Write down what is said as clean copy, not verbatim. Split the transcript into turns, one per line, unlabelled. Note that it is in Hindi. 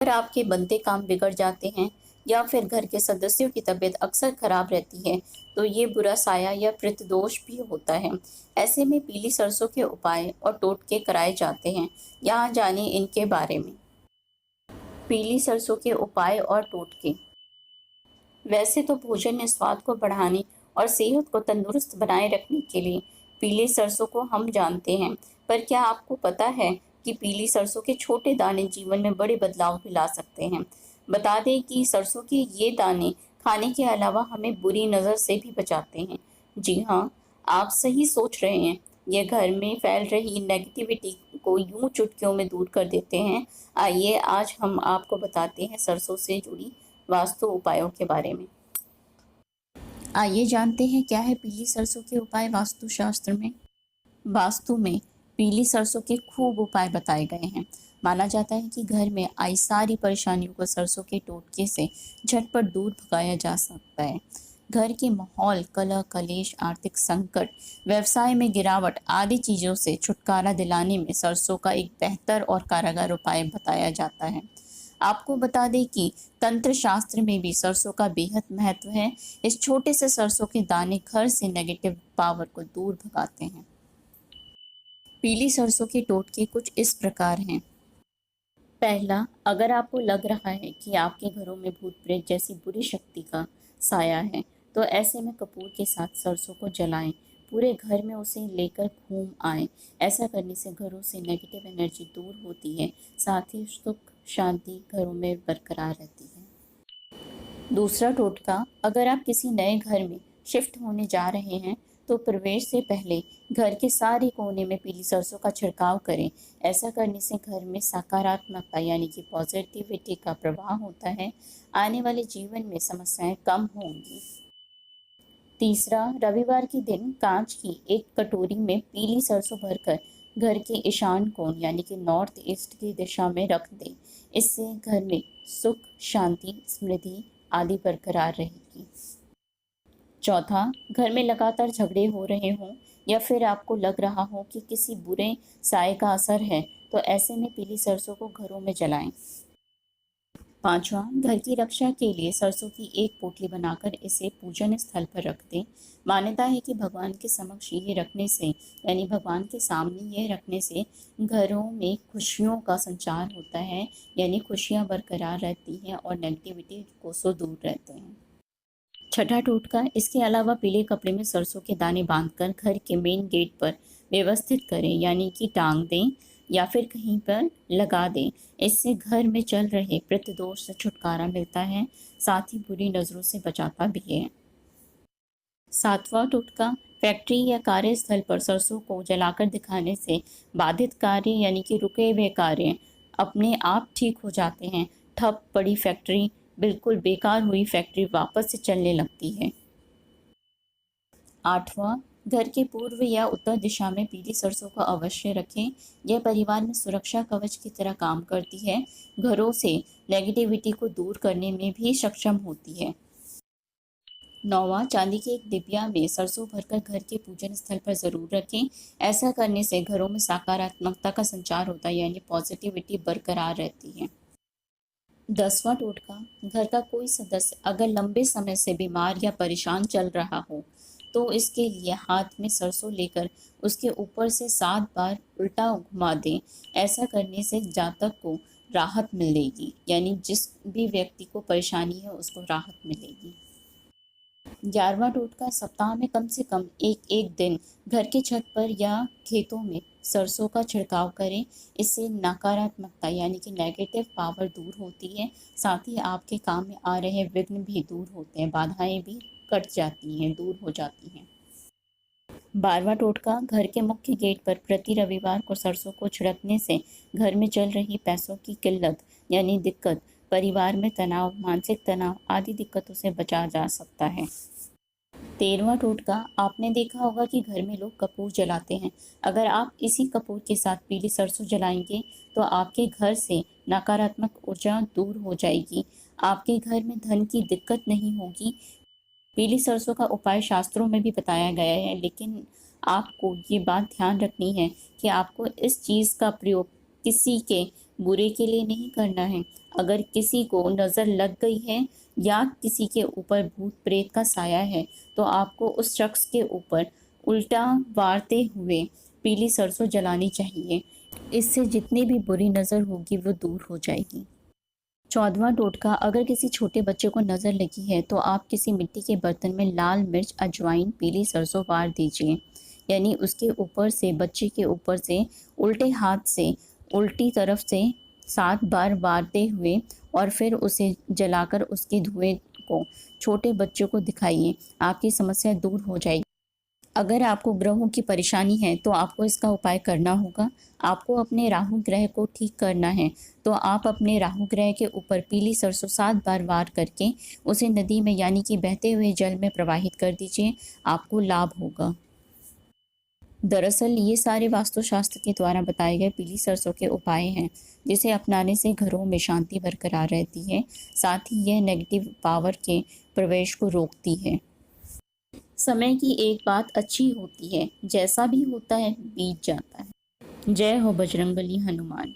अगर आपके बनते काम बिगड़ जाते हैं या फिर घर के सदस्यों की तबीयत अक्सर खराब रहती है, तो ये बुरा साया या पितृदोष भी होता है। ऐसे में पीली सरसों के उपाय और टोटके कराए जाते हैं। यहाँ जानिए इनके बारे में। पीली सरसों के उपाय और टोटके। वैसे तो भोजन में स्वाद को बढ़ाने और सेहत को तंदुरुस्त बनाए रखने के लिए पीली सरसों को हम जानते हैं, पर क्या आपको पता है कि पीली सरसों के छोटे दाने जीवन में बड़े बदलाव भी ला सकते हैं। बता दें कि सरसों के ये दाने खाने के अलावा हमें बुरी नज़र से भी बचाते हैं। जी हाँ, आप सही सोच रहे हैं। ये घर में फैल रही नेगेटिविटी को यूं चुटकियों में दूर कर देते हैं। आइए आज हम आपको बताते हैं सरसों से जुड़ी वास्तु उपायों के बारे में। आइए जानते हैं क्या है पीली सरसों के उपाय वास्तु शास्त्र में। वास्तु में पीली सरसों के खूब उपाय बताए गए हैं। माना जाता है कि घर में आई सारी परेशानियों को सरसों के टोटके से झटपट दूर भगाया जा सकता है। घर के माहौल, कलह कलेश, आर्थिक संकट, व्यवसाय में गिरावट आदि चीजों से छुटकारा दिलाने में सरसों का एक बेहतर और कारगर उपाय बताया जाता है। आपको बता दें कि तंत्र शास्त्र में भी सरसों का बेहद महत्व है। इस छोटे से सरसों के दाने घर से नेगेटिव पावर को दूर भगाते हैं। पीली सरसों के टोटके कुछ इस प्रकार हैं। पहला, अगर आपको लग रहा है कि आपके घरों में भूत प्रेत जैसी बुरी शक्ति का साया है, तो ऐसे में कपूर के साथ सरसों को जलाएं। पूरे घर में उसे लेकर घूम आए। ऐसा करने से घरों से नेगेटिव एनर्जी दूर होती है, साथ ही सुख शांति घरों में बरकरार रहती है। दूसरा टोटका, अगर आप किसी नए घर में शिफ्ट होने जा रहे हैं, तो प्रवेश से पहले घर के सारे कोने में पीली सरसों का छिड़काव करें। ऐसा करने से घर में सकारात्मकता यानी कि पॉजिटिविटी का प्रवाह होता है। आने वाले जीवन में समस्याएं कम होंगी। तीसरा, रविवार के दिन कांच की एक कटोरी में पीली सरसों भरकर घर के ईशान कोण यानी कि नॉर्थ ईस्ट की दिशा में रख दें। इससे घर में सुख शांति समृद्धि आदि बरकरार रहेगी। चौथा, घर में लगातार झगड़े हो रहे हों या फिर आपको लग रहा हो कि किसी बुरे साए का असर है, तो ऐसे में पीली सरसों को घरों में जलाएं। पांचवा, घर की रक्षा के लिए सरसों की एक पोटली बनाकर इसे पूजन स्थल पर रख दें। मान्यता है कि भगवान के समक्ष ये रखने से यानी भगवान के सामने ये रखने से घरों में खुशियों का संचार होता है, यानी खुशियां बरकरार रहती हैं और नेगेटिविटी को सो दूर रहते हैं। छठा टोटका, इसके अलावा पीले कपड़े में सरसों के दाने बांधकर घर के मेन गेट पर व्यवस्थित करें, यानी कि टांग दें या फिर कहीं पर लगा दें। इससे घर में चल रहे पितृदोष से छुटकारा मिलता है, साथ ही बुरी नजरों से बचाता भी है। सातवां टोटका, फैक्ट्री या कार्यस्थल पर सरसों को जलाकर दिखाने से बाधित कार्य यानी कि रुके हुए कार्य अपने आप ठीक हो जाते हैं। ठप पड़ी फैक्ट्री, बिल्कुल बेकार हुई फैक्ट्री वापस से चलने लगती है। आठवां, घर के पूर्व या उत्तर दिशा में पीली सरसों को अवश्य रखें। यह परिवार में सुरक्षा कवच की तरह काम करती है, घरों से नेगेटिविटी को दूर करने में भी सक्षम होती है। नौवां, चांदी के एक डिबिया में सरसों भरकर घर के पूजन स्थल पर जरूर रखें। ऐसा करने से घरों में सकारात्मकता का संचार होता है, यानी पॉजिटिविटी बरकरार रहती है। 10वां टोटका, घर का कोई सदस्य अगर लंबे समय से बीमार या परेशान चल रहा हो, तो इसके लिए हाथ में सरसों लेकर उसके ऊपर से 7 बार उल्टा घुमा दें। ऐसा करने से जातक को राहत मिलेगी, यानी जिस भी व्यक्ति को परेशानी है उसको राहत मिलेगी। 11वां टोटका, सप्ताह में कम से कम एक दिन घर के छत पर या खेतों में सरसों का छिड़काव करें। इससे नकारात्मकता यानी कि नेगेटिव पावर दूर होती है, साथ ही आपके काम में आ रहे विघ्न भी दूर होते हैं, बाधाएं भी कट जाती हैं, दूर हो जाती हैं। 12वां टोटका, घर के मुख्य गेट पर प्रति रविवार को सरसों को छिड़कने से घर में चल रही पैसों की किल्लत यानी दिक्कत, परिवार में तनाव, मानसिक तनाव आदि दिक्कतों से बचा जा सकता है। 13वां टोटका, आपने देखा होगा कि घर में लोग कपूर जलाते हैं। अगर आप इसी कपूर के साथ पीली सरसों जलाएंगे, तो आपके घर से नकारात्मक ऊर्जा दूर हो जाएगी, आपके घर में धन की दिक्कत नहीं होगी। पीली सरसों का उपाय शास्त्रों में भी बताया गया है, लेकिन आपको ये बात ध्यान रखनी है कि आपको इस चीज़ का प्रयोग किसी के बुरे के लिए नहीं करना है। अगर किसी को नज़र लग गई है या किसी के ऊपर भूत प्रेत का साया है तो आपको उस शख्स के ऊपर उल्टा वारते हुए पीली सरसों जलानी चाहिए। इससे जितनी भी बुरी नज़र होगी वो दूर हो जाएगी। 14वां टोटका, अगर किसी छोटे बच्चे को नज़र लगी है तो आप किसी मिट्टी के बर्तन में लाल मिर्च, अजवाइन, पीली सरसों वार दीजिए। यानी उसके ऊपर से, बच्चे के ऊपर से उल्टे हाथ से उल्टी तरफ से 7 बार वारते हुए और फिर उसे जलाकर उसके धुएं को छोटे बच्चों को दिखाइए। आपकी समस्या दूर हो जाएगी। अगर आपको ग्रहों की परेशानी है तो आपको इसका उपाय करना होगा। आपको अपने राहु ग्रह को ठीक करना है तो आप अपने राहु ग्रह के ऊपर पीली सरसों 7 बार वार करके उसे नदी में यानी कि बहते हुए जल में प्रवाहित कर दीजिए। आपको लाभ होगा। दरअसल ये सारे वास्तुशास्त्र के द्वारा बताए गए पीली सरसों के उपाय हैं जिसे अपनाने से घरों में शांति बरकरार रहती है। साथ ही यह नेगेटिव पावर के प्रवेश को रोकती है। समय की एक बात अच्छी होती है, जैसा भी होता है बीत जाता है। जय हो बजरंगबली हनुमान।